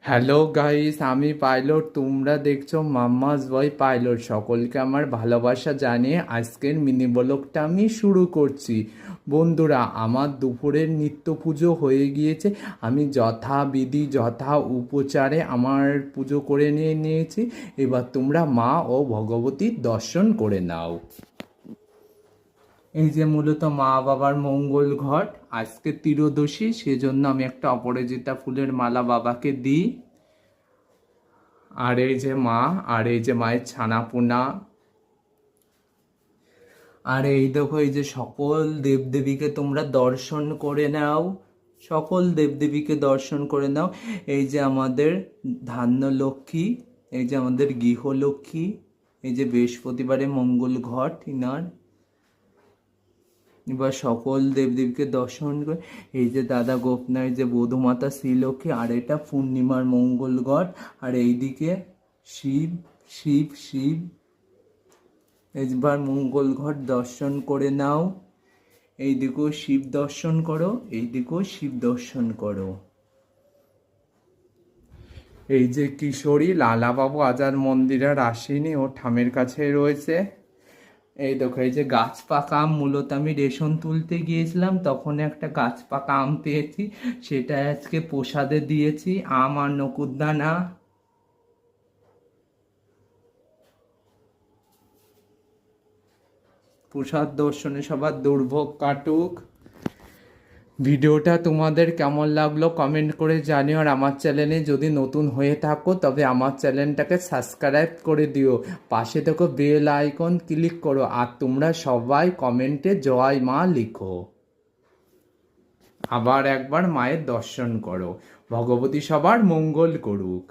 Hello guys, আমি pilot. তোমরা দেখছো মাম্মাস বয় পাইলট। সকলকে আমার ভালোবাসা জানিয়ে আজকের মিনি ব্লগটা আমি শুরু করছি। বন্ধুরা, আমার দুপুরের নিত্য পুজো হয়ে গিয়েছে। আমি যথাবিধি যথা উপচারে আমার পুজো করে নিয়েছি। এবার তোমরা মা ও ভগবতীর দর্শন করে নাও। এই যে মূলত মা বাবার মঙ্গল ঘট, আজকে ত্রিয়োদশী, সেজন্য আমি একটা অপরাজিতা ফুলের মালা বাবাকে দিই। আর এই যে মা, আর এই যে মায়ের ছানাপোনা, আর এই দেখো এই যে সকল দেবদেবীকে তোমরা দর্শন করে নাও। সকল দেবদেবীকে দর্শন করে নাও। এই যে আমাদের ধান্য লক্ষ্মী, এই যে আমাদের গৃহলক্ষ্মী, এই যে বৃহস্পতিবারে মঙ্গল ঘট ইনার। এবার সকল দেবদেবীকে দর্শন করে, এই যে দাদা গোপনায় যে বধূমাতা শ্রীলক্ষ্মী, আর এটা পূর্ণিমার মঙ্গল ঘট। আর এইদিকে শিব শিব শিব। একবার মঙ্গল ঘট দর্শন করে নাও। এইদিকেও শিব দর্শন করো, এইদিকেও শিব দর্শন করো। এই যে কিশোরী লালাবাবু আজার মন্দিরের আসেনি, ও ঠামের কাছে রয়েছে। এই দেখো এই যে গাছ পাকা আম, মূলত আমি রেশন তুলতে গিয়েছিলাম, তখন একটা গাছ পাকা আম পেয়েছি, সেটা আজকে প্রসাদে দিয়েছি। আম আর নকুরদানা। প্রসাদ দর্শনে সবার দুর্ভোগ কাটুক। ভিডিওটা তোমাদের কেমন লাগলো কমেন্ট করে জানিও। আর আমার চ্যানেলে যদি নতুন হয়ে থাকো তবে আমার চ্যানেলটাকে সাবস্ক্রাইব করে দিও। পাশে থেকে বেল আইকন ক্লিক করো। আর তোমরা সবাই কমেন্টে জয় মা লিখো। আবার একবার মায়ের দর্শন করো। ভগবতী সবার মঙ্গল করুক।